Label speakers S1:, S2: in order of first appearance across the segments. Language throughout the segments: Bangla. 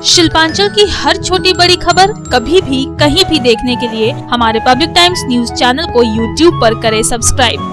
S1: शिल्पांचल की हर छोटी बड़ी खबर कभी भी कहीं भी देखने के लिए हमारे पब्लिक टाइम्स न्यूज चैनल को यूट्यूब पर करें सब्सक्राइब।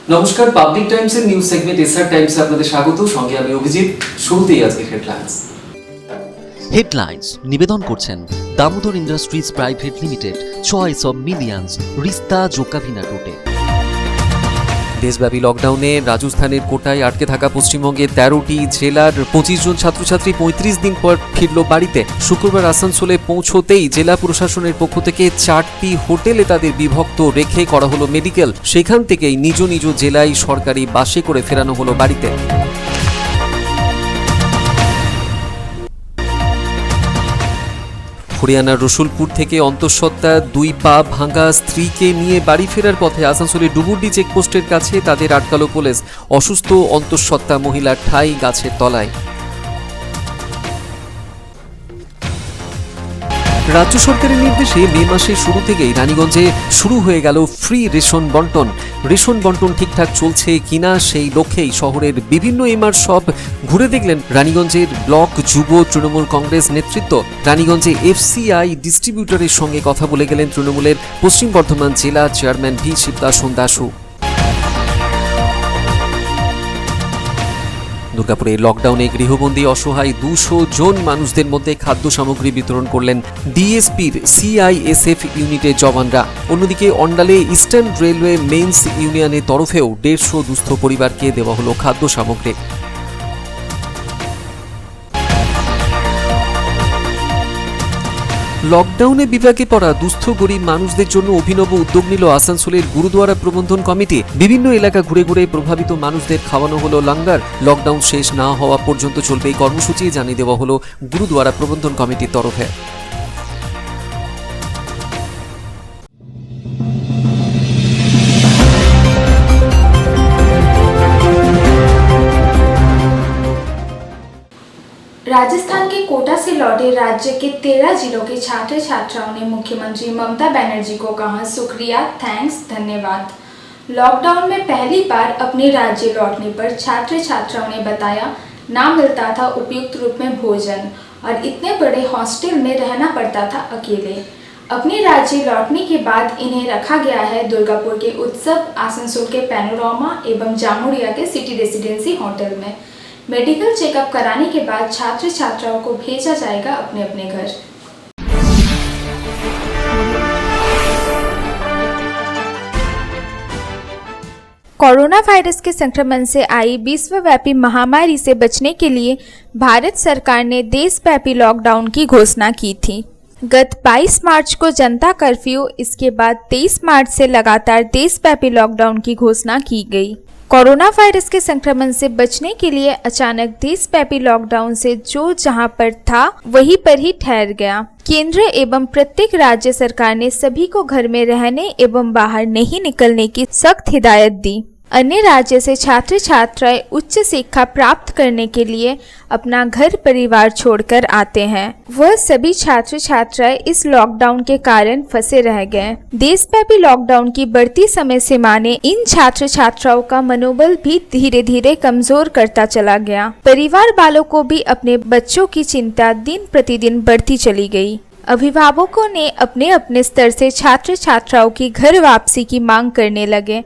S2: নমস্কার, পাবলিক টাইমসের নিউজ সেগমেন্ট এসআর টাইমসে আপনাদের স্বাগত। সঙ্গে আমি অভিজিৎ। শুরুতেই আজকের
S3: হেডলাইন্স নিবেদন করছেন Damodar industries private limited, choice of millions, রিস্তা জোকাভিনা রুটে। দেশব্যাপী লকডাউনে রাজস্থানের কোটায় আটকে থাকা পশ্চিমবঙ্গের 13টি জেলার 25 জন ছাত্রছাত্রী 35 দিন পর ফিরল বাড়িতে। শুক্রবার আসানসোলে পৌঁছতেই জেলা প্রশাসনের পক্ষ থেকে 4টি হোটেলে তাদের বিভক্ত রেখে করা হলো মেডিকেল। সেখান থেকেই নিজ নিজ জেলায় সরকারি বাসে করে ফেরানো হলো বাড়িতে। হরিয়ানার রসুলপুর থেকে অন্তঃসত্ত্বা 2 পা ভাঙা স্ত্রীকে নিয়ে বাড়ি ফেরার পথে আসানসোলের ডুবুরডি চেকপোস্টের কাছে তাদের আটকালো পুলিশ। অসুস্থ অন্তঃসত্ত্বা মহিলা ঠাই গাছের তলায়। রাজ্য সরকারের নির্দেশে মে মাসের শুরু থেকেই রানীগঞ্জে শুরু হয়ে গেল ফ্রি রেশন বন্টন। রেশন বন্টন ঠিকঠাক চলছে কিনা সেই লক্ষ্যেই শহরের বিভিন্ন এমআর শপ ঘুরে দেখলেন রানীগঞ্জের ব্লক যুব তৃণমূল কংগ্রেস নেতৃত্ব। রানীগঞ্জে এফসিআই ডিস্ট্রিবিউটরের সঙ্গে কথা বলে গেলেন তৃণমূলের পশ্চিম বর্ধমান জেলা চেয়ারম্যান ভি শিবদাসন দাসু। দুর্গাপুরে লকডাউনে গৃহবন্দী অসহায় 200 জন মানুষদের মধ্যে খাদ্য সামগ্রী বিতরণ করলেন ডিএসপির সিআইএসএফ ইউনিটের জওয়ানরা। অন্যদিকে অন্ডালে ইস্টার্ন রেলওয়ে মেইনস ইউনিয়নের তরফেও 150 দুস্থ পরিবারকে দেওয়া হলো খাদ্য সামগ্রী। লকডাউনে বিপাকে পড়া দুস্থ গরিব মানুষদের জন্য অভিনব উদ্যোগ নিল আসানসোলের গুরুদুয়ারা প্রবন্ধন কমিটি। বিভিন্ন এলাকা ঘুরে ঘুরে প্রভাবিত মানুষদের খাওয়ানো হলো লঙ্গার। লকডাউন শেষ না হওয়া পর্যন্ত চলবে এই কর্মসূচি, জানিয়ে দেওয়া হলো গুরুদুয়ারা প্রবন্ধন কমিটির তরফে।
S4: राजस्थान के कोटा से लौटे राज्य के 13 जिलों के छात्र छात्राओं ने मुख्यमंत्री ममता बनर्जी को कहा शुक्रिया, थैंक्स, धन्यवाद। लॉकडाउन में पहली बार अपने राज्य लौटने पर छात्र छात्राओं ने बताया ना मिलता था उपयुक्त रूप में भोजन और इतने बड़े हॉस्टल में रहना पड़ता था अकेले। अपने राज्य लौटने के बाद इन्हें रखा गया है दुर्गापुर के उत्सव, आसनसोल के पैनोरामा एवं जामुड़िया के सिटी रेसिडेंसी होटल में। मेडिकल चेकअप कराने के बाद छात्र छात्राओं को भेजा जाएगा अपने अपने घर। कोरोना वायरस के संक्रमण से आई विश्वव्यापी महामारी से बचने के लिए भारत सरकार ने देशव्यापी लॉकडाउन की घोषणा की थी। गत 22 मार्च को जनता कर्फ्यू, इसके बाद 23 मार्च से लगातार देशव्यापी लॉकडाउन की घोषणा की गई। कोरोना वायरस के संक्रमण से बचने के लिए अचानक देशव्यापी लॉकडाउन से जो जहां पर था वहीं पर ही ठहर गया। केंद्र एवं प्रत्येक राज्य सरकार ने सभी को घर में रहने एवं बाहर नहीं निकलने की सख्त हिदायत दी। अन्य राज्य से छात्र छात्राएं उच्च शिक्षा प्राप्त करने के लिए अपना घर परिवार छोड़कर आते हैं। वह सभी छात्र छात्राएं इस लॉकडाउन के कारण फंसे रह गए। देशव्यापी लॉकडाउन की बढ़ती समय सीमा ने इन छात्र छात्राओं का मनोबल भी धीरे धीरे कमजोर करता चला गया। परिवार वालों को भी अपने बच्चों की चिंता दिन प्रतिदिन बढ़ती चली गई। अभिभावकों ने अपने अपने स्तर से छात्र छात्राओं की घर वापसी की मांग करने लगे।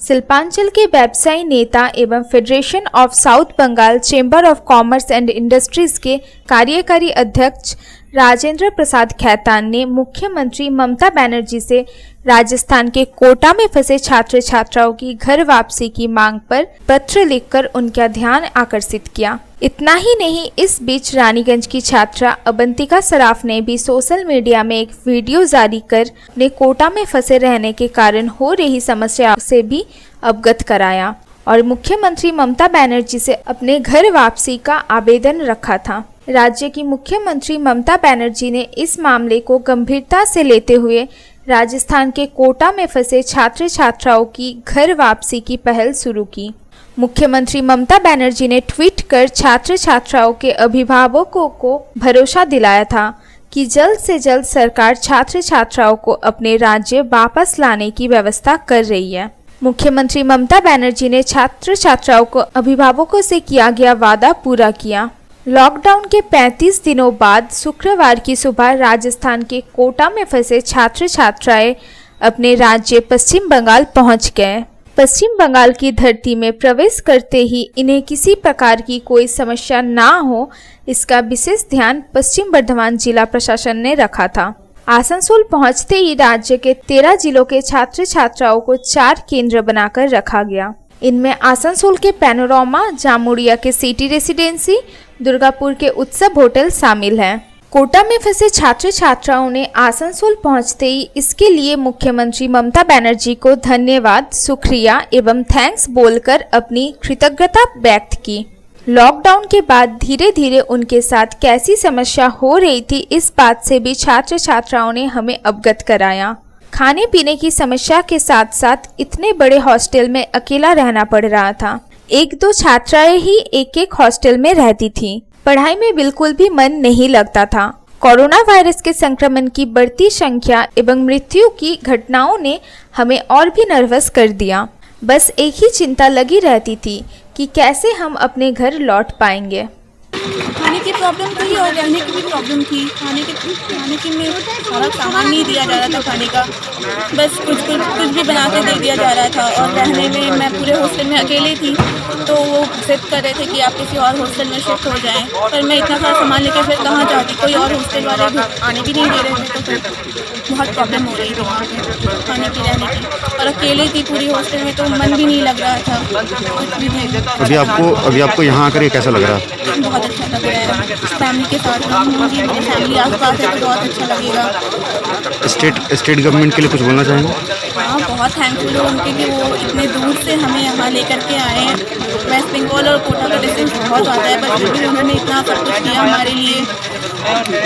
S4: शिल्पांचल के व्यवसायी नेता एवं federation of South Bengal chamber of commerce and industries के कार्यकारी अध्यक्ष राजेंद्र प्रसाद खैतान ने मुख्यमंत्री ममता बनर्जी से राजस्थान के कोटा में फंसे छात्र छात्राओं की घर वापसी की मांग पर पत्र लिखकर उनका ध्यान आकर्षित किया। इतना ही नहीं, इस बीच रानीगंज की छात्रा अवंतिका सराफ ने भी सोशल मीडिया में एक वीडियो जारी कर अपने कोटा में फंसे रहने के कारण हो रही समस्या से भी अवगत कराया और मुख्यमंत्री ममता बनर्जी से अपने घर वापसी का आवेदन रखा था। राज्य की मुख्यमंत्री ममता बनर्जी ने इस मामले को गंभीरता से लेते हुए राजस्थान के कोटा में फंसे छात्र छात्राओं की घर वापसी की पहल शुरू की। मुख्यमंत्री ममता बनर्जी ने ट्वीट कर छात्र छात्राओं के अभिभावकों को भरोसा दिलाया था कि जल्द से जल्द सरकार छात्र छात्राओं को अपने राज्य वापस लाने की व्यवस्था कर रही है। मुख्यमंत्री ममता बनर्जी ने छात्र छात्राओं को अभिभावकों से किया गया वादा पूरा किया। लॉकडाउन के 35 दिनों बाद शुक्रवार की सुबह राजस्थान के कोटा में फंसे छात्र छात्राएं अपने राज्य पश्चिम बंगाल पहुंच गए। पश्चिम बंगाल की धरती में प्रवेश करते ही इन्हें किसी प्रकार की कोई समस्या ना हो, इसका विशेष ध्यान पश्चिम बर्धमान जिला प्रशासन ने रखा था। आसनसोल पहुंचते ही राज्य के 13 जिलों के छात्र छात्राओं को 4 केंद्र बनाकर रखा गया। इनमें आसनसोल के पैनोरामा, जामुड़िया के सिटी रेसिडेंसी, दुर्गापुर के उत्सव होटल शामिल हैं। कोटा में फंसे छात्र छात्राओं ने आसनसोल पहुंचते ही इसके लिए मुख्यमंत्री ममता बनर्जी को धन्यवाद, शुक्रिया एवं थैंक्स बोलकर अपनी कृतज्ञता व्यक्त की। लॉकडाउन के बाद धीरे धीरे उनके साथ कैसी समस्या हो रही थी, इस बात से भी छात्र छात्राओं ने हमें अवगत कराया। खाने पीने की समस्या के साथ साथ इतने बड़े हॉस्टल में अकेला रहना पड़ रहा था। 1-2 छात्राएं ही एक हॉस्टल में रहती थीं। पढ़ाई में बिल्कुल भी मन नहीं लगता था। कोरोना वायरस के संक्रमण की बढ़ती संख्या एवं मृत्यु की घटनाओं ने हमें और भी नर्वस कर दिया। बस एक ही चिंता लगी रहती थी कि कैसे हम अपने घर लौट पाएंगे।
S5: खाने की प्रॉब्लम थी और रहने की भी प्रॉब्लम थी। खाने की में सारा सामान नहीं दिया जा रहा था खाने का, बस कुछ भी बना के दे दिया जा रहा था। और रहने में मैं पूरे हॉस्टल में अकेले थी, तो वो जिद कर रहे थे कि आप किसी और हॉस्टल में शिफ्ट हो जाएं। पर मैं इतना सारा सामान लेकर फिर कहाँ जाती, कोई और हॉस्टल वाले आने भी नहीं दे रहे थे, तो फिर बहुत प्रॉब्लम हो रही थी वहाँ पे खाने की, रहने की। और अकेले थी पूरी हॉस्टल में, तो मन भी नहीं लग रहा था।
S6: अभी आपको यहाँ आकर कैसा लग रहा है?
S5: बहुत अच्छा लग रहा है। फैमिली के साथ रहूँगी, मेरी फैमिली आसपास है तो बहुत अच्छा लगेगा।
S6: स्टेट गवर्नमेंट के लिए कुछ बोलना चाहेंगे?
S5: हाँ, बहुत थैंकफुल हूँ उनके कि वो इतने दूर से हमें यहाँ लेकर के आए हैं। वेस्ट बंगाल और कोटा का डिस्टेंस बहुत ज़्यादा है, पर फिर भी उन्होंने इतना सब कुछ किया हमारे लिए।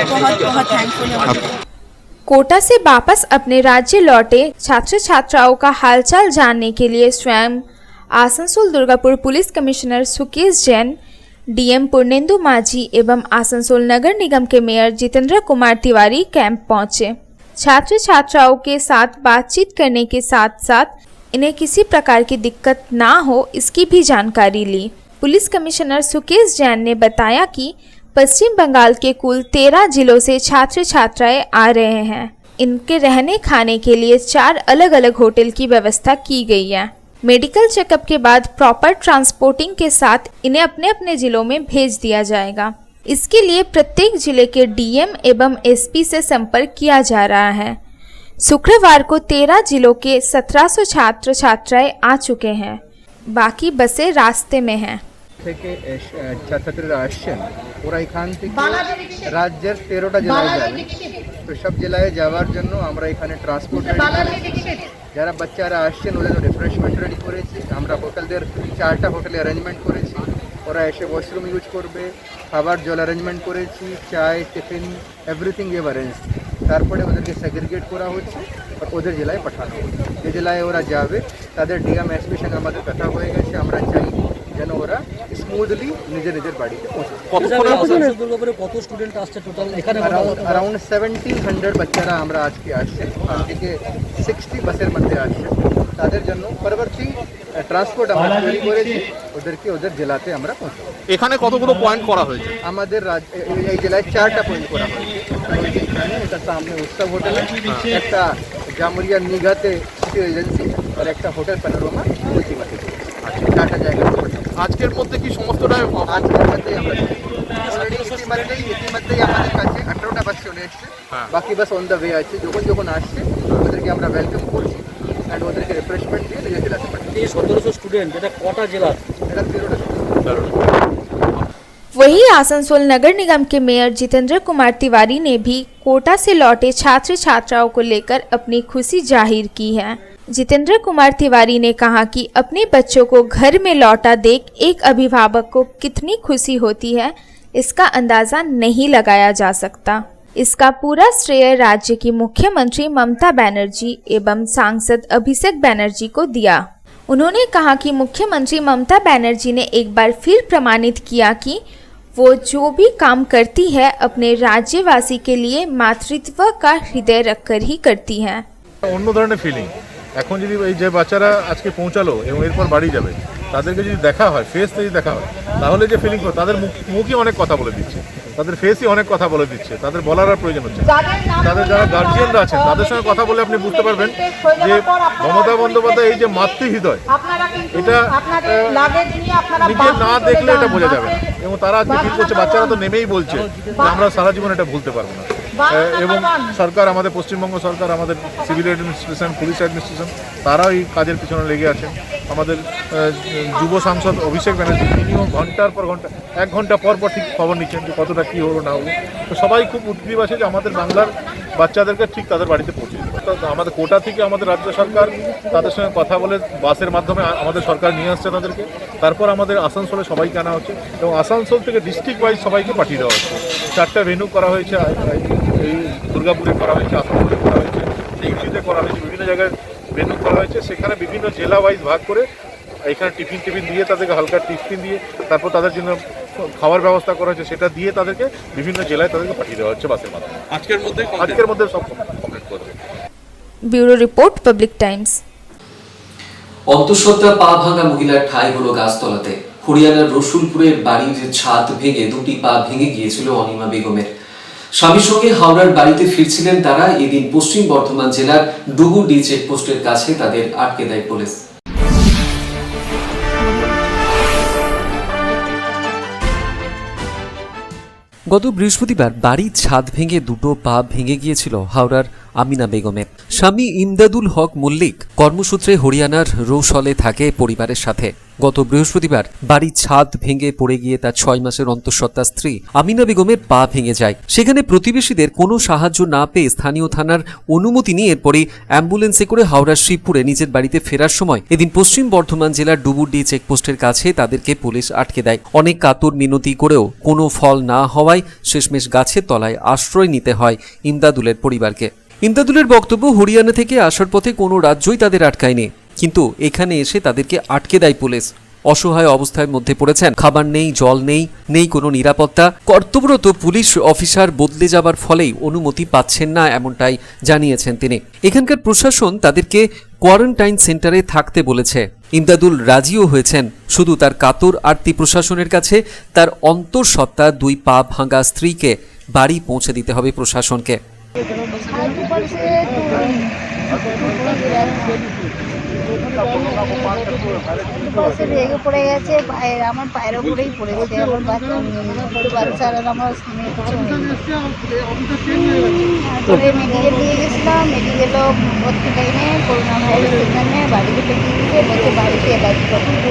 S5: बहुत बहुत थैंकफुल है।
S4: कोटा से वापस अपने राज्य लौटे छात्र छात्राओं का हालचाल जानने के लिए स्वयं Asansol Durgapur police commissioner Sukesh Jain, DM Purnendu माझी एवं आसनसोल नगर निगम के मेयर जितेंद्र कुमार तिवारी कैंप पहुंचे। छात्र छात्राओं के साथ बातचीत करने के साथ साथ इन्हें किसी प्रकार की दिक्कत ना हो, इसकी भी जानकारी ली। पुलिस कमिश्नर सुकेश जैन ने बताया कि पश्चिम बंगाल के कुल 13 जिलों से छात्र छात्राएं आ रहे हैं। इनके रहने खाने के लिए 4 अलग अलग होटल की व्यवस्था की गई है। मेडिकल चेकअप के बाद प्रॉपर ट्रांसपोर्टिंग के साथ इन्हें अपने अपने जिलों में भेज दिया जाएगा। इसके लिए प्रत्येक जिले के डीएम एवं एसपी से संपर्क किया जा रहा है। शुक्रवार को 13 जिलों के 1700 छात्र छात्राएं आ चुके हैं, बाकी बसें रास्ते में हैं।
S7: থেকে ছাত্রছাত্রীরা আসছেন, ওরা এখান থেকে রাজ্যের 13টা জেলায় যাবে। তো সব জেলায় যাওয়ার জন্য আমরা এখানে ট্রান্সপোর্ট যারা বাচ্চারা আসছেন ওদের রিফ্রেশমেন্ট রেডি করেছি। আমরা হোটেলদের 4টা হোটেলে অ্যারেঞ্জমেন্ট করেছি। ওরা এসে ওয়াশরুম ইউজ করবে, খাবার জল অ্যারেঞ্জমেন্ট করেছি, চায় টিফিন এভরিথিং ইউ অ্যারেঞ্জ। তারপরে ওদেরকে সেগ্রিগেট করা হচ্ছে আর ওদের জেলায় পাঠানো হচ্ছে। যে জেলায় ওরা যাবে তাদের ডিএম এসপির সঙ্গে আমাদের কথা হয়ে গেছে। আমরা চাই যেন ওরা স্মুথলি নিজের বাড়িতে পৌঁছে।
S8: কত স্টুডেন্ট আসছে টোটাল এখানে?
S7: अराउंड 1700 বাচ্চারা আমরা আজকে আসছে, থেকে 60 বাসের মধ্যে আসছে। তাদের জন্য পরবর্তী ট্রান্সপোর্ট আমরা তৈরি করেছি, ওদেরকে ওদের জেলাতে আমরা পৌঁছাবো।
S6: এখানে কতগুলো পয়েন্ট করা হয়েছে?
S7: আমাদের এই জেলায় 4টা পয়েন্ট করা হয়েছে। এটা সামনে উৎসব হোটেলে, একটা জামুরিয়া নিগাতে সিটি এজেন্সি আর একটা হোটেল প্যানোরামা ultimately। 4টা জায়গা
S6: আজকের মধ্যে কি সমস্তটাই?
S7: আজকের মধ্যেই আমরা ইতিমধ্যেই আমাদের কাছে 18টা বাস চলে এসছে, বাকি বাস অন দ্য ওয়ে আছে। যখন আসছে ওদেরকে আমরা ওয়েলকাম করছি অ্যান্ড ওদেরকে রিফ্রেশমেন্ট দিয়ে নিজের জেলাতে পাঠাচ্ছি।
S8: এই 1700 স্টুডেন্ট, এটা কটা জেলা?
S7: এটা 13টা।
S4: वहीं आसनसोल नगर निगम के मेयर जितेंद्र कुमार तिवारी ने भी कोटा से लौटे छात्र छात्राओं को लेकर अपनी खुशी जाहिर की है। जितेंद्र कुमार तिवारी ने कहा कि अपने बच्चों को घर में लौटा देख एक अभिभावक को कितनी खुशी होती है, इसका अंदाजा नहीं लगाया जा सकता। इसका पूरा श्रेय राज्य की मुख्यमंत्री ममता बनर्जी एवं सांसद अभिषेक बनर्जी को दिया। उन्होंने कहा कि मुख्यमंत्री ममता बनर्जी ने एक बार फिर प्रमाणित किया कि वो जो भी काम करती है अपने राज्यवासी के लिए मातृत्व का हृदय रखकर ही करती है।
S9: অন্য ধরনের ফিলিং এখন যদি এই যে বাচ্চারা আজকে পৌঁছালো এবং এরপর বাড়ি যাবে তাদেরকে যদি দেখা হয় ফেস যদি দেখা হয় তাহলে যে ফিলিং করে তাদের মুখই অনেক কথা বলে দিচ্ছে, তাদের ফেসই অনেক কথা বলে দিচ্ছে, তাদের বলার আর প্রয়োজন হচ্ছে। তাদের যারা গার্জিয়ানরা আছেন তাদের সঙ্গে কথা বলে আপনি বুঝতে পারবেন যে মমতা বন্দ্যোপাধ্যায় এই যে মাতৃহৃদয় এটা নিজে না দেখলে এটা বোঝা যাবে না এবং তারা আজকে ফিল করছে, বাচ্চারা তো নেমেই বলছে যে আমরা সারা জীবন এটা ভুলতে পারবো না। এবং সরকার আমাদের পশ্চিমবঙ্গ সরকার আমাদের সিভিল অ্যাডমিনিস্ট্রেশন পুলিশ অ্যাডমিনিস্ট্রেশন তারাও এই কাজের পিছনে লেগে আছেন। আমাদের যুব সাংসদ অভিষেক ব্যানার্জি তিনিও ঘন্টার পর ঘন্টা 1 ঘন্টা পর পর ঠিক খবর নিচ্ছেন যে কতটা কী হলো না হলো। তো সবাই খুব উদ্গ্রীব আছে যে আমাদের বাংলার বাচ্চাদেরকে ঠিক তাদের বাড়িতে পৌঁছে দেবে। তো আমাদের কোটা থেকে আমাদের রাজ্য সরকার তাদের সঙ্গে কথা বলে বাসের মাধ্যমে আমাদের সরকার নিয়ে আসছে তাদেরকে, তারপর আমাদের আসানসোলে সবাইকে আনা হচ্ছে এবং আসানসোল থেকে ডিস্ট্রিক্ট ওয়াইজ সবাইকে পাঠিয়ে দেওয়া হচ্ছে। 4টা ভেন্যু করা হয়েছে, এই দুর্গাপুরে করা হয়েছে, আসানসোলে করা হয়েছে, টিভিতে করা হয়েছে, বিভিন্ন জায়গায় ভেন্যু করা হয়েছে। সেখানে বিভিন্ন জেলা ওয়াইজ ভাগ করে এখানে টিফিন দিয়ে তাদেরকে হালকা টিফিন দিয়ে তারপর তাদের জন্য খাওয়ার ব্যবস্থা করা হয়েছে, সেটা দিয়ে তাদেরকে বিভিন্ন জেলায় তাদেরকে পাঠিয়ে দেওয়া হচ্ছে বাসের মাধ্যমে। আজকের মধ্যে সব কমপ্লিট করবে।
S4: Bureau report, public Times.
S2: অন্তঃসত্ত্বা পা ভাঙা মহিলার ঠাঁই হলো গাছতলাতে। হরিয়ানার রসুলপুরের বাড়ির ছাদ ভেঙে 2টি পা ভেঙে গিয়েছিল অনিমা বেগমের। স্বামীর সঙ্গে হাওড়ার বাড়িতে ফিরছিলেন তারা। এদিন পশ্চিম বর্ধমান জেলার ডুগুডি চেকপোস্টের কাছে তাদের আটকে দেয় পুলিশ।
S3: গত বৃহস্পতিবার বাড়ির ছাদ ভেঙে 2টো পা ভেঙে গিয়েছিল হাওড়ার আমিনা বেগমের। স্বামী ইমদাদুল হক মল্লিক কর্মসূত্রে হরিয়ানার রৌসলে থাকে পরিবারের সাথে। গত বৃহস্পতিবার বাড়ির ছাদ ভেঙে পড়ে গিয়ে তার 6 মাসের অন্তঃসত্ত্বা স্ত্রী আমিনা বেগমের পা ভেঙে যায়। সেখানে প্রতিবেশীদের কোনো সাহায্য না পেয়ে স্থানীয় থানার অনুমতি নিয়ে এরপরই অ্যাম্বুলেন্সে করে হাওড়ার শিবপুরে নিজের বাড়িতে ফেরার সময় এদিন পশ্চিম বর্ধমান জেলার ডুবুরডি চেকপোস্টের কাছে তাদেরকে পুলিশ আটকে দেয়। অনেক কাতর মিনতি করেও কোনো ফল না হওয়ায় শেষমেশ গাছের তলায় আশ্রয় নিতে হয় ইমদাদুলের পরিবারকে। ইমদাদুলের বক্তব্য, হরিয়ানা থেকে আসার পথে কোনো রাজ্যই তাদের আটকায়নি, কিন্তু এখানে এসে তাদেরকে আটকে দেয় পুলিশ। অসহায় অবস্থার মধ্যে পড়েছেন, খাবার নেই, জল নেই, নেই কোনো নিরাপত্তা। কর্তব্যরত পুলিশ অফিসার বদলে যাবার ফলেই অনুমতি পাচ্ছেন না, এমনটাই জানিয়েছেন তিনি। এখানকার প্রশাসন তাদেরকে কোয়ারেন্টাইন সেন্টারে থাকতে বলেছে। ইমদাদুল রাজিও হয়েছেন, শুধু তার কাতর আরতি প্রশাসনের কাছে তার অন্তঃসত্ত্বা 2 পা ভাঙা স্ত্রীকে বাড়ি পৌঁছে দিতে হবে প্রশাসনকে।
S10: পাশে ভেঙে পড়ে গেছে, পায়ের আমার পায়ের ওপরেই পড়েছে। আমার বাচ্চারা আমার স্বামী তারপরে মেডিকেল নিয়ে গেছিলাম। মেডিকেলও ভর্তি টাইমে করোনা ভাইরাসের জন্য বাড়িতে পেটিয়ে দিতে বলছে বাড়িতে এলাজ করতে।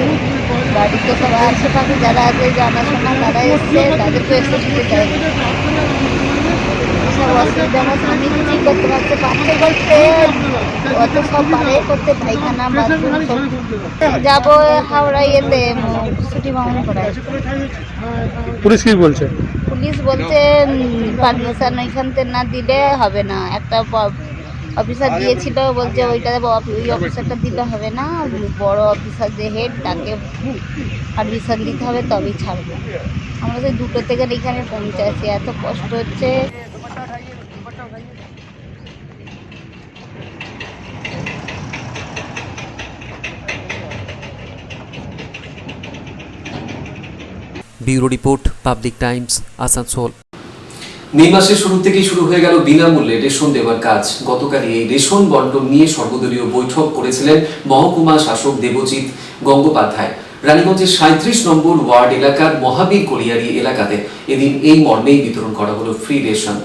S10: বাড়িতে সব আশেপাশে যারা আছে জানাশোনা তারা এসছে, তাদেরকে এসে দিতে চাই। সব অসুবিধা আমার স্বামী কিছুই করতে পারছে, পাচ্ছে বলতে অত সব পারে করতে, পায়খানা বাথরুম সব। যাবো হাওড়া ইয়েতে ছুটি ভ্রমণ করায়।
S6: পুলিশ কি বলছে?
S10: পুলিশ বলছে পারমিশন ওইখান থেকে না দিলে হবে না। একটা অফিসার দিয়েছিল, বলছে ওইটা ওই অফিসারটা দিলে হবে না, বড় অফিসার যে হেড তাকে পারমিশন দিতে হবে তবেই ছাড়বো। আমরা তো 2টো থেকে এখানে পৌঁছাচ্ছি, এত কষ্ট হচ্ছে।
S3: Bureau report, public times, Asansol.
S2: May মাসের শুরু থেকেই শুরু হয়ে গেল বিনামূল্যে রেশন দেওয়ার কাজ। গতকালই এই রেশন বন্টন নিয়ে সর্বদলীয় বৈঠক করেছিলেন মহকুমা শাসক দেবজিৎ গঙ্গোপাধ্যায়। রানীগঞ্জের 37 নম্বর ওয়ার্ড এলাকার মহাবীর কলিয়ারি এলাকাতে এদিন এই মর্মেই বিতরণ করা হলো ফ্রি রেশন।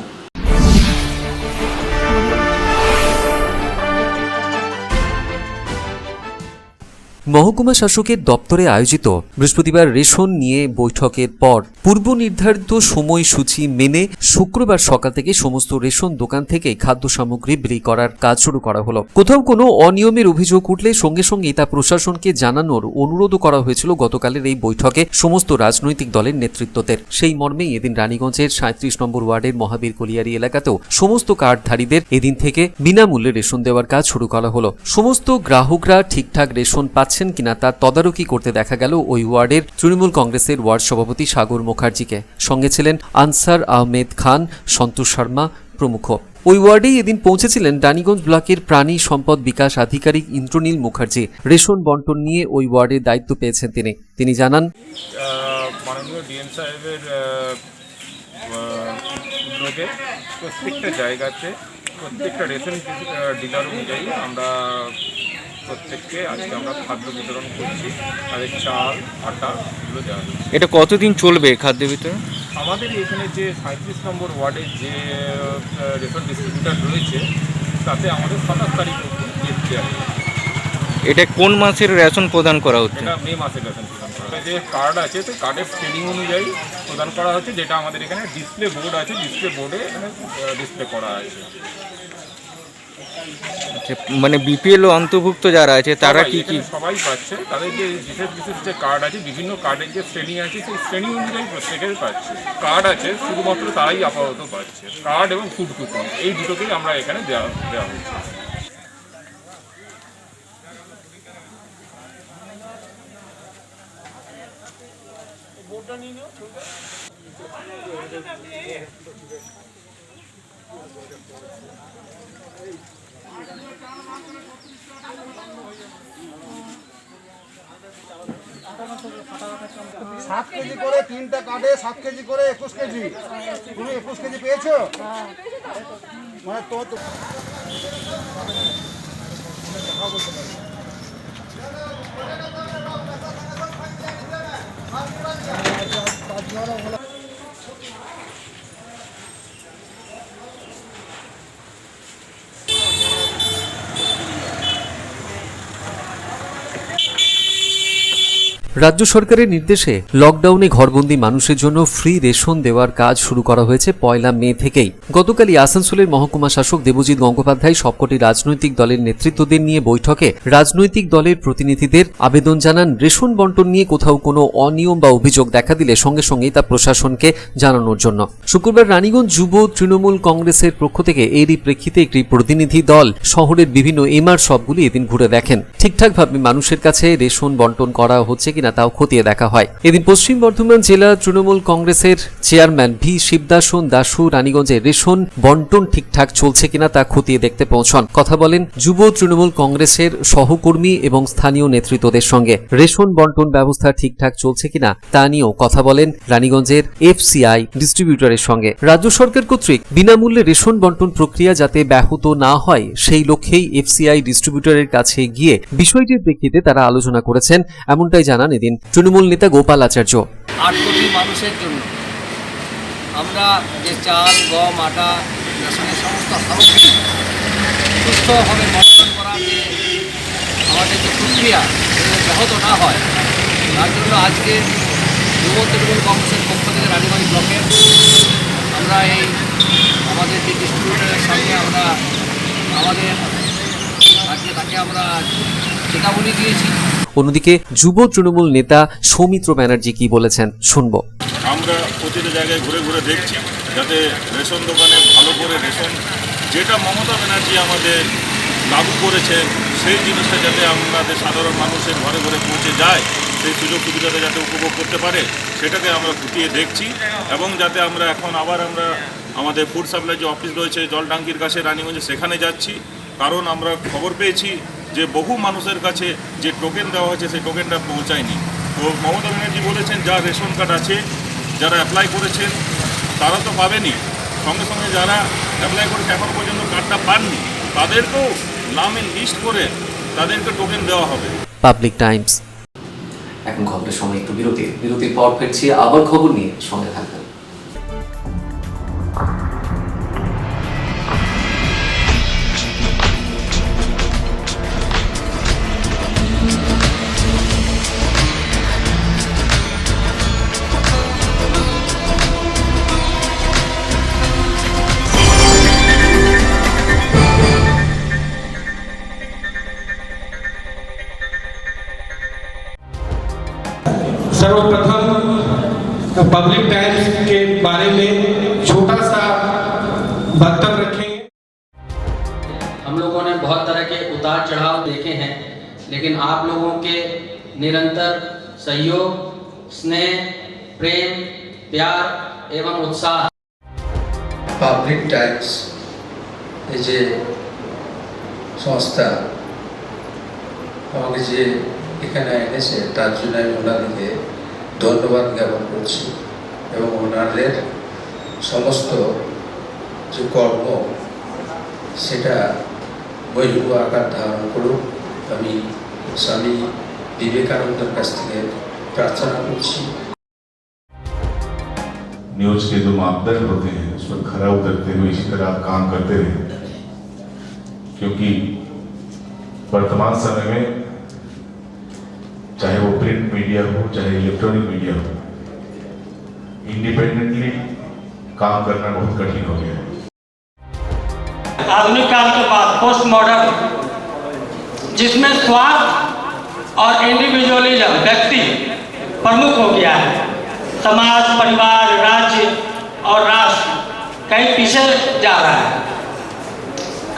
S3: মহকুমা শাসকের দপ্তরে আয়োজিত বৃহস্পতিবার রেশন নিয়ে বৈঠকের পর পূর্ব নির্ধারিত সময়সূচি মেনে শুক্রবার সকাল থেকে সমস্ত রেশন দোকান থেকে খাদ্য সামগ্রী বিলি করার কাজ শুরু করা হলো। কোথাও কোনো অনিয়মের অভিযোগ উঠলে সঙ্গে সঙ্গে তা প্রশাসনকে জানানোর অনুরোধও করা হয়েছিল গতকালের এই বৈঠকে সমস্ত রাজনৈতিক দলের নেতৃত্বদের। সেই মর্মেই এদিন রানীগঞ্জের 37 নম্বর ওয়ার্ডের মহাবীর কলিয়ারি এলাকাতেও সমস্ত কার্ডধারীদের এদিন থেকে বিনামূল্যে রেশন দেওয়ার কাজ শুরু করা হলো। সমস্ত গ্রাহকরা ঠিকঠাক রেশন পাচ্ছেন কিনা তা তদারকি করতে দেখা গেল ওই ওয়ার্ডের তৃণমূল কংগ্রেসের ওয়ার্ড সভাপতি সাগর মুখার্জিকে। সঙ্গে ছিলেন আনসার আহমেদ খান, সন্তোষ শর্মা প্রমুখ। ওই ওয়ার্ডেই এদিন পৌঁছেছিলেন রানীগঞ্জ ব্লকের প্রাণী সম্পদ বিকাশ আধিকারিক ইন্দ্রনীল মুখার্জি। রেশন বন্টন নিয়ে ওই ওয়ার্ডের দায়িত্ব পেয়েছেন তিনি জানান,
S11: মাননীয় ডিএম সাহেবের উদ্যোগে প্রত্যেকটা জায়গাতে প্রত্যেকটা রেশন ডিলার অনুযায়ী আমরা প্রত্যেককে আজকে আমরা খাদ্য বিতরণ করছি। তাদের চাল, আটা এগুলো দেওয়া হচ্ছে।
S12: এটা কতদিন চলবে খাদ্য বিতরণ?
S11: আমাদের এখানে যে 37 নম্বর ওয়ার্ডের যে রেশন ডিস্ট্রিবিউটার রয়েছে তাতে আমাদের 27 তারিখ
S12: এটা কোন মাসের রেশন প্রদান করা হচ্ছে?
S11: এটা মে মাসের রেশন প্রদান করা হচ্ছে। যে কার্ড আছে তো কার্ডের স্কেলিং অনুযায়ী প্রদান করা হচ্ছে, যেটা আমাদের এখানে ডিসপ্লে বোর্ড আছে, ডিসপ্লে বোর্ডে এখানে ডিসপ্লে করা আছে।
S12: মানে বিপিএল অন্তর্ভুক্ত যারা আছে তারা কি
S11: সবাই পাচ্ছে। তাদের যে বিশেষ যে কার্ড আছে, বিভিন্ন কার্ডের যে শ্রেণী আছে সেই শ্রেণী অনুযায়ী প্রত্যেকের পাচ্ছে। কার্ড আছে শুধুমাত্র তারাই আপাতত পাচ্ছে, কার্ড এবং ফুড কুপন এই দুটোকেই আমরা এখানে দেওয়া হচ্ছে।
S7: সাত কেজি করে 3টা কার্ডে 7 কেজি করে 21 কেজি। তুমি 21 কেজি পেয়েছো? মানে তো
S3: রাজ্য সরকারের নির্দেশে লকডাউনে ঘরবন্দি মানুষের জন্য ফ্রি রেশন দেওয়ার কাজ শুরু করা হয়েছে 1 মে থেকেই। গতকালই আসানসোলের মহকুমা শাসক দেবজিৎ গঙ্গোপাধ্যায় সবকটি রাজনৈতিক দলের নেতৃত্বদের নিয়ে বৈঠকে রাজনৈতিক দলের প্রতিনিধিদের আবেদন জানান রেশন বন্টন নিয়ে কোথাও কোনো অনিয়ম বা অভিযোগ দেখা দিলে সঙ্গে সঙ্গেই তা প্রশাসনকে জানানোর জন্য। শুক্রবার রানীগঞ্জ যুব তৃণমূল কংগ্রেসের পক্ষ থেকে এরই প্রেক্ষিতে একটি প্রতিনিধি দল শহরের বিভিন্ন এমআর শপগুলি এদিন ঘুরে দেখেন। ঠিকঠাকভাবে মানুষের কাছে রেশন বন্টন করা হচ্ছে কিনা তাও খতিয়ে দেখা হয়। এদিন পশ্চিম বর্ধমান জেলা তৃণমূল কংগ্রেসের chairman V Sivadasan Dasu রানীগঞ্জে ration বন্টন ঠিকঠাক চলছে কিনা তা খতিয়ে দেখতে পৌঁছান। কথা বলেন যুব তৃণমূল কংগ্রেসের সহকর্মী এবং স্থানীয় নেতৃত্বদের সঙ্গে। রেশন বন্টন ব্যবস্থা ঠিকঠাক চলছে কিনা তা নিয়েও কথা বলেন রানীগঞ্জের এফসিআই ডিস্ট্রিবিউটরের সঙ্গে। রাজ্য সরকার কর্তৃক বিনামূল্যে রেশন বন্টন প্রক্রিয়া যাতে ব্যাহত না হয় সেই লক্ষ্যেই এফসিআই ডিস্ট্রিবিউটরের কাছে গিয়ে বিষয়টির প্রেক্ষিতে তারা আলোচনা করেছেন, এমনটাই জানান এদিন তৃণমূল নেতা গোপাল আচার্য।
S8: 8 কোটি মানুষের জন্য আমরা যে চাল, গম, আটা, রেশনের সমস্ত সামগ্রী সুস্থভাবে বন্টন করার যে আমাদের যে প্রক্রিয়া ব্যাহত না হয় তার জন্য আজকে যুব তৃণমূল কংগ্রেসের পক্ষ থেকে রানীগঞ্জ ব্লকে আমরা এই আমাদের যে ডিস্ট্রিবিউটরের সঙ্গে আমরা আমাদের আজকে তাকে আমরা চেতাবনী দিয়েছি।
S3: অন্যদিকে যুব তৃণমূল নেতা সৌমিত্র ব্যানার্জি কি বলেছেন শুনবো।
S9: আমরা প্রতিটা জায়গায় ঘুরে ঘুরে দেখছি যাতে রেশন দোকানে ভালো করে রেশন যেটা মমতা ব্যানার্জি আমাদের লাগু করেছে সেই জিনিসটা যাতে আমাদের সাধারণ মানুষের ঘরে ঘরে পৌঁছে যায়, সেই সুযোগ সুবিধাটা যাতে উপভোগ করতে পারে সেটাকে আমরা খুঁটিয়ে দেখছি। এবং যাতে আমরা এখন আবার আমরা আমাদের ফুড সাপ্লাই যে অফিস রয়েছে জলটাঙ্কির কাছে রানীগঞ্জে সেখানে যাচ্ছি, কারণ আমরা খবর পেয়েছি যে বহু মানুষের কাছে যে টোকেন দেওয়া হয়েছে সেই টোকেনটা পৌঁছায়নি। তো মমতা ব্যানার্জি বলেছেন যা রেশন কার্ড আছে যারা অ্যাপ্লাই করেছেন তারা তো পাবেনই, সঙ্গে সঙ্গে যারা অ্যাপ্লাই করেছে এখনও পর্যন্ত কার্ডটা পাননি তাদেরকেও নামের লিস্ট করে তাদেরকে টোকেন দেওয়া হবে।
S3: Public Times.
S2: এখন খবরের সময় একটু বিরতির পর ফিরছি আবার খবর নিয়ে, সঙ্গে থাকবেন।
S13: सर्वप्रथम पब्लिक टाइम्स के बारे में छोटा सा वक्तव्य रखेंगे।
S8: हम लोगों ने बहुत तरह के उतार चढ़ाव देखे हैं, लेकिन आप लोगों के निरंतर सहयोग, स्नेह, प्रेम, प्यार एवं उत्साह
S7: পাবলিক টাইমস এই যে সংস্থা আমাকে যে এখানে এনেছে তার জন্য আমি ওনাদেরকে ধন্যবাদ জ্ঞাপন করছি এবং ওনাদের সমস্ত যে কর্ম সেটা বৈভব আকার ধারণ করুক আমি স্বামী বিবেকানন্দের কাছ থেকে প্রার্থনা করছি।
S9: न्यूज के जो मापदंड होते हैं उस पर खरा उतरते हुए इसी तरह आप काम करते रहे, क्योंकि वर्तमान समय में चाहे वो प्रिंट मीडिया हो चाहे इलेक्ट्रॉनिक मीडिया हो, इंडिपेंडेंटली काम करना बहुत कठिन हो गया है।
S8: आधुनिक काल के बाद पोस्ट मॉडर्न, जिसमें स्वार्थ और इंडिविजुअलिज्म व्यक्ति प्रमुख हो गया है, समाज, परिवार, राज्य और राष्ट्र कहीं पीछे जा रहा है।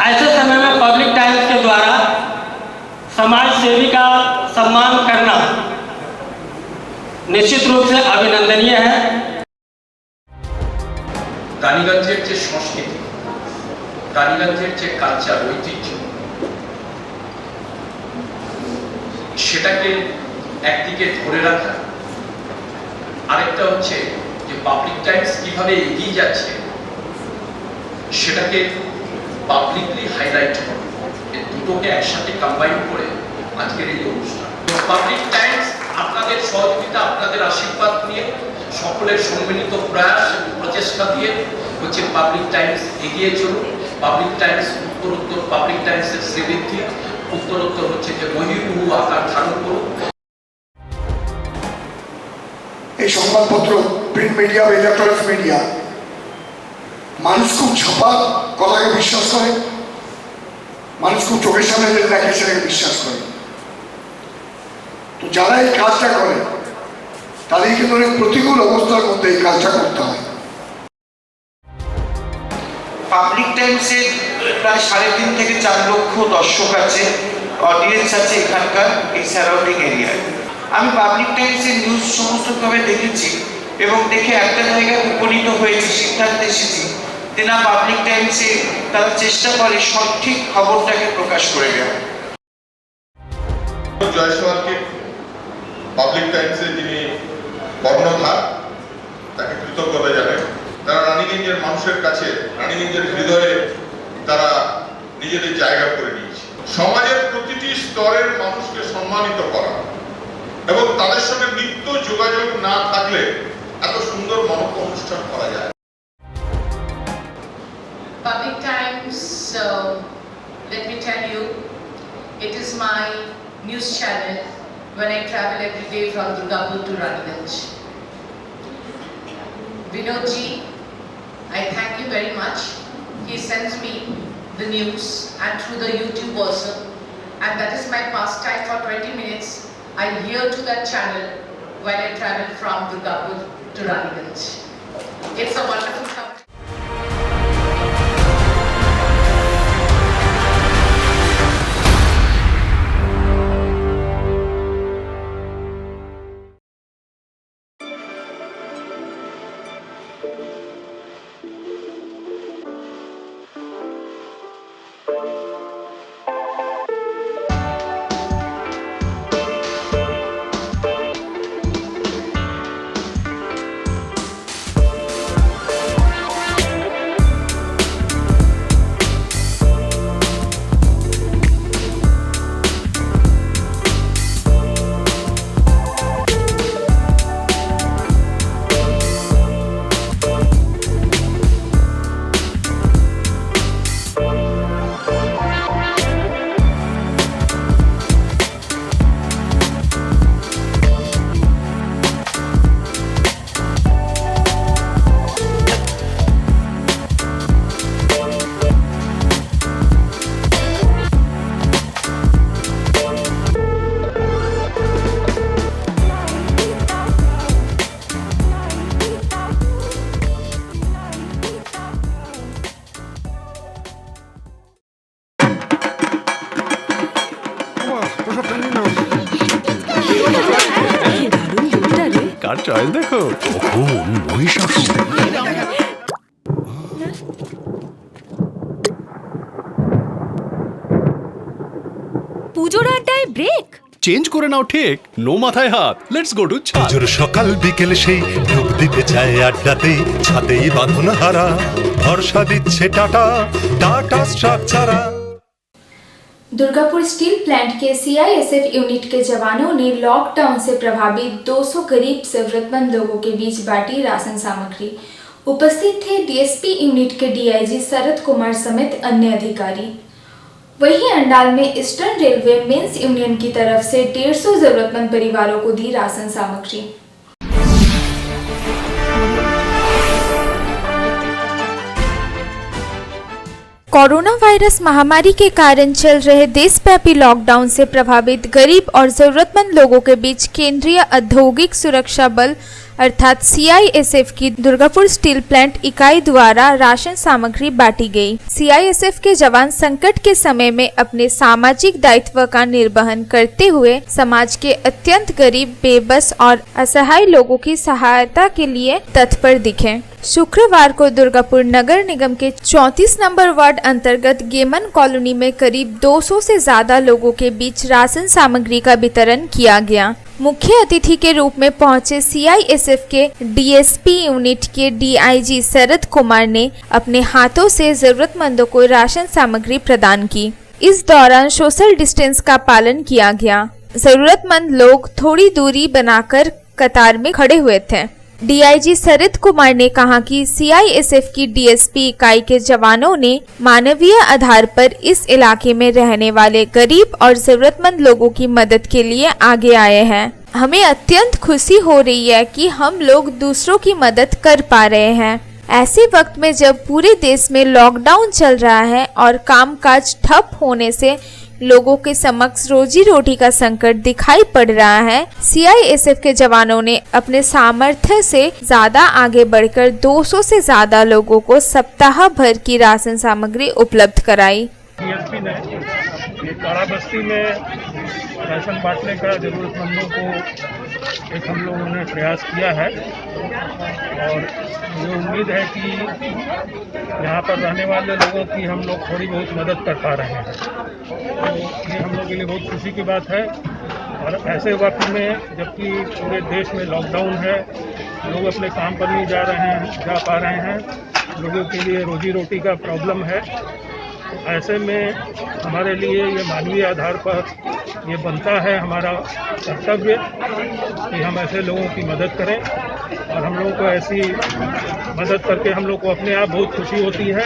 S8: ऐसे समय में पब्लिक टाइम्स के द्वारा समाज सेवी का सम्मान करना निश्चित रूप से अभिनंदनीय है।
S14: রানীগঞ্জের যে সংস্কৃতি, রানীগঞ্জের যে কালচার, ঐতিহ্য, সেটাকে একদিকে ধরে রাখা, আরেকটা হচ্ছে যে পাবলিক টাইমস কিভাবে এগিয়ে যাচ্ছে সেটাকে পাবলিকলি হাইলাইট করা, এই দুটোকে একসাথে কম্বাইন করে আজকের এই অনুষ্ঠান। পাবলিক টাইমস আপনাদের সহযোগিতা, আপনাদের আশীর্বাদ নিয়ে, সকলের সম্মিলিত প্রয়াস এবং প্রচেষ্টা দিয়ে হচ্ছে পাবলিক টাইমস এগিয়ে চলুন। পাবলিক টাইমস উত্তরোত্তর, পাবলিক টাইমসের শ্রীবৃদ্ধি উত্তরোত্তর হচ্ছে যে বহির্মুখ আকার ধারণ করুন।
S15: এই সংবাদপত্র, প্রিন্ট মিডিয়া বা ইলেকট্রনিক্স মিডিয়া, মানুষ খুব ছাপা কথাকে বিশ্বাস করে, মানুষ খুব চোখের সামনে যেটা দেখে সেটাকে বিশ্বাস করে। তো যারা এই কাজটা করে তাদের কিন্তু অনেক প্রতিকূল অবস্থার মধ্যে এই কাজটা করতে হয়।
S16: পাবলিক টাইমসের প্রায় 3.5 থেকে 4 লক্ষ দর্শক আছে, অডিয়েন্স আছে এখানকার এই সারাউন্ডিং এরিয়ায়। আমি পাবলিক টাইমসের নিউজ সমস্তভাবে দেখেছি এবং দেখে একটা জায়গায় উপনীত হয়েছি, সিদ্ধান্তে এসেছি যে না, পাবলিক টাইমসে তারা চেষ্টা করে সঠিক খবরটাকে প্রকাশ করে দেওয়া।
S9: জয়সওয়ালকে পাবলিক টাইমসের যিনি কর্ণধার, তাকে কৃতজ্ঞতা জানাই। তারা রানীগঞ্জের মানুষের কাছে, রানীগঞ্জের হৃদয়ে তারা নিজেদের জায়গা করে নিয়েছে। সমাজের প্রতিটি স্তরের মানুষকে সম্মানিত করা এবং তাদের সঙ্গে নিত্য যোগাযোগ না থাকলে এত সুন্দর মহৎ অনুষ্ঠান করা যায়।
S17: Public Times, let me tell you, it is my news channel when I travel every day from Durgapur to Raniganj. Vinodji, I thank you very much. He sends me the news and through the YouTube also, and that is my pastime for 20 minutes. I hear to that channel when I travel from Durgapur to Raniganj. It's a wonderful company.
S18: Choice দেখো, কখন মহিষাসুর।
S19: পুজোর আড্ডায় ব্রেক
S18: চেঞ্জ করে নাও ঠিক, নো মাথায় হাত, লেটস গো টু ছাদ।
S20: পুজোর সকাল বিকেল সেই ডুব দিতে চায় আড্ডাতেই, ছাদেই বাঁধন হারা ভরসা দিচ্ছে টাটা, টাটা স্ট্রাকচারা।
S4: दुर्गापुर स्टील प्लांट के CISF यूनिट के जवानों ने लॉकडाउन से प्रभावित 200 गरीब जरूरतमंद लोगों के बीच बांटी राशन सामग्री। उपस्थित थे DSP यूनिट के DIG शरद कुमार समेत अन्य अधिकारी। वहीं अंडाल में ईस्टर्न रेलवे मेंस यूनियन की तरफ से 150 जरूरतमंद परिवारों को दी राशन सामग्री। कोरोना वायरस महामारी के कारण चल रहे देशव्यापी लॉकडाउन से प्रभावित गरीब और जरूरतमंद लोगों के बीच केंद्रीय औद्योगिक सुरक्षा बल अर्थात CISF की दुर्गापुर स्टील प्लांट इकाई द्वारा राशन सामग्री बांटी गई। CISF के जवान संकट के समय में अपने सामाजिक दायित्व का निर्वहन करते हुए समाज के अत्यंत गरीब, बेबस और असहाय लोगों की सहायता के लिए तत्पर दिखे। शुक्रवार को दुर्गापुर नगर निगम के 34 नंबर वार्ड अंतर्गत गेमन कॉलोनी में करीब 200 से ज्यादा लोगों के बीच राशन सामग्री का वितरण किया गया। मुख्य अतिथि के रूप में पहुंचे CISF के DSP यूनिट के DIG शरद कुमार ने अपने हाथों से जरूरतमंदों को राशन सामग्री प्रदान की। इस दौरान सोशल डिस्टेंस का पालन किया गया। जरूरतमंद लोग थोड़ी दूरी बनाकर कतार में खड़े हुए थे। DIG शरद कुमार ने कहा कि CISF की DSP इकाई के जवानों ने मानवीय आधार पर इस इलाके में रहने वाले गरीब और जरूरतमंद लोगों की मदद के लिए आगे आए हैं। हमें अत्यंत खुशी हो रही है कि हम लोग दूसरों की मदद कर पा रहे हैं। ऐसे वक्त में जब पूरे देश में लॉकडाउन चल रहा है और कामकाज ठप होने से लोगों के समक्ष रोजी रोटी का संकट दिखाई पड़ रहा है, CISF के जवानों ने अपने सामर्थ्य से ज्यादा आगे बढ़कर 200 से ज्यादा लोगों को सप्ताह भर की राशन सामग्री उपलब्ध कराई।
S6: DSP ने काड़ा बस्ती में राशन बांटने का जरूरतमंदों को एक हम लोगों ने प्रयास किया है और मुझे उम्मीद है कि यहाँ पर रहने वाले लोगों की हम लोग थोड़ी बहुत मदद कर पा रहे हैं, तो ये हम लोग के लिए बहुत खुशी की बात है। और ऐसे वक्त में जबकि पूरे देश में लॉकडाउन है, लोग अपने काम पर नहीं जा पा रहे हैं, लोगों के लिए रोजी रोटी का प्रॉब्लम है, तो ऐसे में हमारे लिए ये मानवीय आधार पर ये बनता है हमारा कर्तव्य कि हम ऐसे लोगों की मदद करें। और हम लोगों को ऐसी मदद करके हम लोग को अपने आप बहुत खुशी होती है।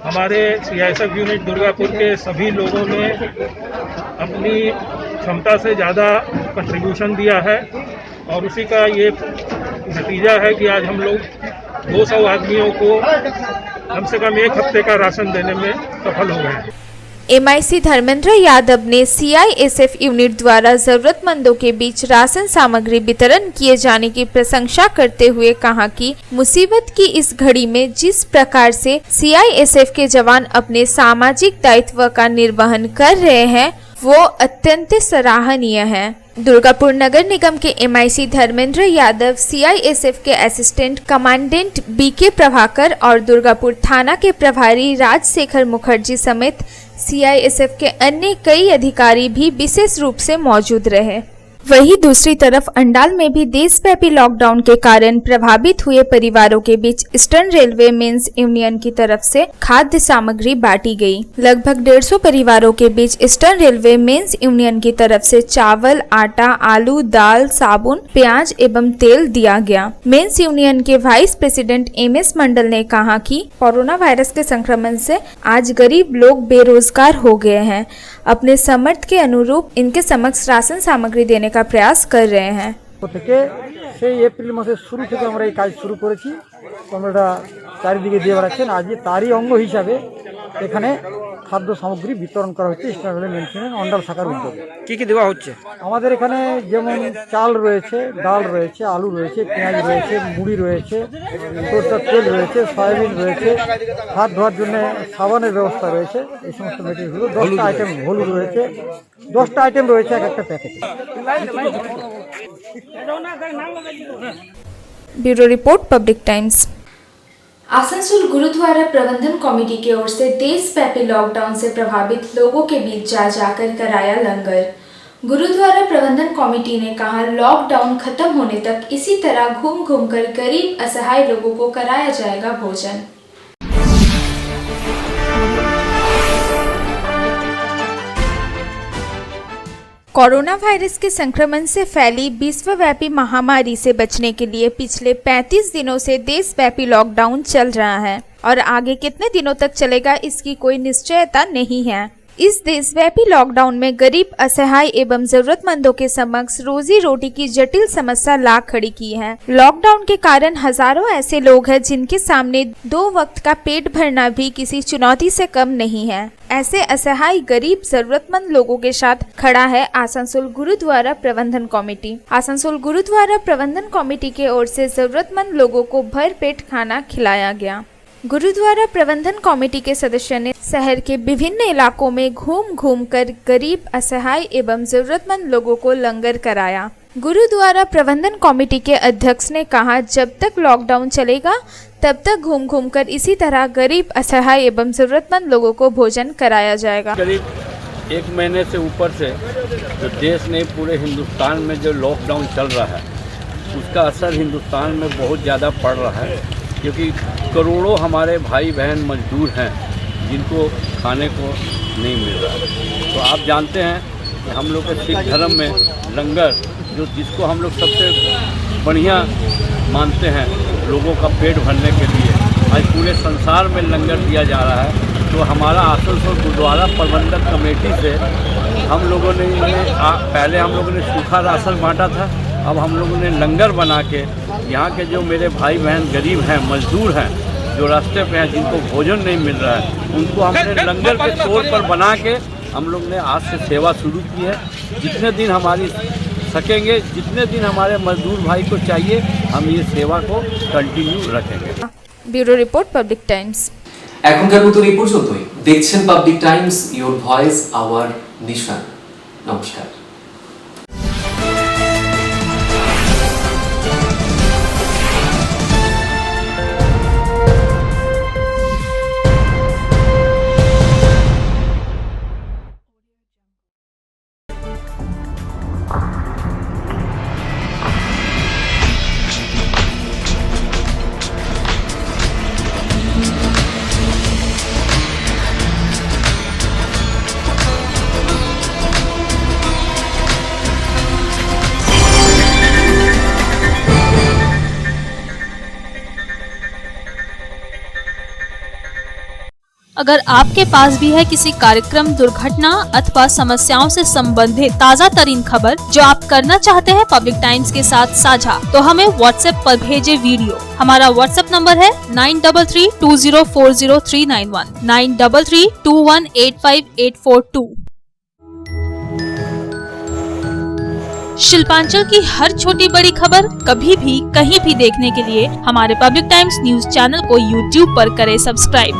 S6: हमारे CISF यूनिट दुर्गापुर के सभी लोगों ने अपनी क्षमता से ज़्यादा कंट्रीब्यूशन दिया है और उसी का ये नतीजा है कि आज हम लोग 200 आदमियों को कम से कम एक हफ्ते का राशन देने में सफल हो गए हैं।
S4: MIC धर्मेंद्र यादव ने CISF यूनिट द्वारा जरूरतमंदों के बीच राशन सामग्री वितरण किए जाने की प्रशंसा करते हुए कहा कि मुसीबत की इस घड़ी में जिस प्रकार से CISF के जवान अपने सामाजिक दायित्व का निर्वहन कर रहे हैं वो अत्यंत सराहनीय है। दुर्गापुर नगर निगम के MIC धर्मेंद्र यादव, CISF के असिस्टेंट कमांडेंट BK प्रभाकर और दुर्गापुर थाना के प्रभारी राजशेखर मुखर्जी समेत CISF के अन्य कई अधिकारी भी विशेष रूप से मौजूद रहे। वहीं दूसरी तरफ अंडाल में भी देशव्यापी लॉकडाउन के कारण प्रभावित हुए परिवारों के बीच ईस्टर्न रेलवे मेंस यूनियन की तरफ से खाद्य सामग्री बांटी गई। लगभग 150 परिवारों के बीच ईस्टर्न रेलवे मेंस यूनियन की तरफ से चावल, आटा, आलू, दाल, साबुन, प्याज एवं तेल दिया गया। मेंस यूनियन के वाइस प्रेसिडेंट MS मंडल ने कहा कि कोरोना वायरस के संक्रमण से आज गरीब लोग बेरोजगार हो गए हैं। अपने सामर्थ्य के अनुरूप इनके समक्ष राशन सामग्री देने का प्रयास कर रहे हैं।
S21: সেই এপ্রিল মাসের শুরু থেকে আমরা এই কাজ শুরু করেছি। আমরা চারিদিকে দিয়ে বেড়াচ্ছেন। আজ তারই অঙ্গ হিসাবে এখানে খাদ্য সামগ্রী বিতরণ করা হচ্ছে eastern railway men's union Andal শাখার উদ্যোগে।
S12: কি কি দেওয়া হচ্ছে? আমাদের
S21: এখানে যেমন চাল রয়েছে, ডাল রয়েছে, আলু রয়েছে, পেঁয়াজ রয়েছে, মুড়ি রয়েছে, সরষের তেল রয়েছে, সয়াবিন রয়েছে, হাত ধোয়ার জন্য সাবানের ব্যবস্থা রয়েছে। এই সমস্ত মেটেরিয়ালগুলো 10টা আইটেম, হলুদ রয়েছে, 10টা আইটেম রয়েছে এক একটা প্যাকেটে।
S4: Bureau report, public times. Asansol gurdwara प्रबंधन कमेटी की ओर से देशव्यापी लॉकडाउन से प्रभावित लोगों के बीच जा जाकर कराया लंगर। गुरुद्वारा प्रबंधन कमेटी ने कहा, लॉकडाउन खत्म होने तक इसी तरह घूम घूम कर गरीब असहाय लोगों को कराया जाएगा भोजन। कोरोना वायरस के संक्रमण से फैली विश्वव्यापी महामारी से बचने के लिए पिछले 35 दिनों से देशव्यापी लॉकडाउन चल रहा है और आगे कितने दिनों तक चलेगा इसकी कोई निश्चयता नहीं है। इस देशव्यापी लॉकडाउन में गरीब, असहाय एवं जरूरतमंदों के समक्ष रोजी रोटी की जटिल समस्या ला खड़ी की है। लॉकडाउन के कारण हजारों ऐसे लोग हैं जिनके सामने 2 वक्त का पेट भरना भी किसी चुनौती से कम नहीं है। ऐसे असहाय, गरीब, जरूरतमंद लोगों के साथ खड़ा है आसनसोल गुरुद्वारा प्रबंधन कमेटी। आसनसोल गुरुद्वारा प्रबंधन कमेटी के ओर से जरूरतमंद लोगों को भरपेट खाना खिलाया गया। गुरुद्वारा प्रबंधन कमेटी के सदस्यों ने शहर के विभिन्न इलाकों में घूम घूम कर गरीब, असहाय एवं जरूरतमंद लोगों को लंगर कराया। गुरुद्वारा प्रबंधन कमेटी के अध्यक्ष ने कहा, जब तक लॉकडाउन चलेगा तब तक घूम घूम कर इसी तरह गरीब, असहाय एवं जरूरतमंद लोगों को भोजन कराया जाएगा।
S8: करीब 1 महीने से ऊपर से जो देश में, पूरे हिंदुस्तान में जो लॉकडाउन चल रहा है उसका असर हिंदुस्तान में बहुत ज़्यादा पड़ रहा है, क्योंकि करोड़ों हमारे भाई बहन मजदूर हैं जिनको खाने को नहीं मिल रहा है। तो आप जानते हैं कि हम लोग के सिख धर्म में लंगर, जो जिसको हम लोग सबसे बढ़िया मानते हैं लोगों का पेट भरने के लिए, आज पूरे संसार में लंगर दिया जा रहा है। तो हमारा आसनसोल गुरुद्वारा प्रबंधक कमेटी से हम लोगों ने पहले हम लोगों ने सूखा राशन बांटा था, अब हम लोगों ने लंगर बना के यहाँ के जो मेरे भाई बहन गरीब हैं, मजदूर हैं, जो रास्ते पे हैं, जिनको भोजन नहीं मिल रहा है, उनको हमने लंगर के तौर पर बना के हम लोग ने आज से सेवा शुरू की है। जितने दिन हमारी सकेंगे, जितने दिन हमारे मजदूर भाई को चाहिए, हम ये सेवा को कंटिन्यू रखेंगे।
S4: Bureau report, public times.
S2: এখনকার মতো এই পর্যন্তই। দেখছেন public times, your voice, our নিশান। নমস্কার।
S1: अगर आपके पास भी है किसी कार्यक्रम, दुर्घटना अथवा समस्याओं से संबंधित ताज़ा तरीन खबर जो आप करना चाहते हैं पब्लिक टाइम्स के साथ साझा, तो हमें व्हाट्सएप पर भेजे वीडियो। हमारा व्हाट्सएप नंबर है 9332040391 9332185842। शिल्पांचल की हर छोटी बड़ी खबर कभी भी कहीं भी देखने के लिए हमारे पब्लिक टाइम्स न्यूज चैनल को यूट्यूब पर करें सब्सक्राइब।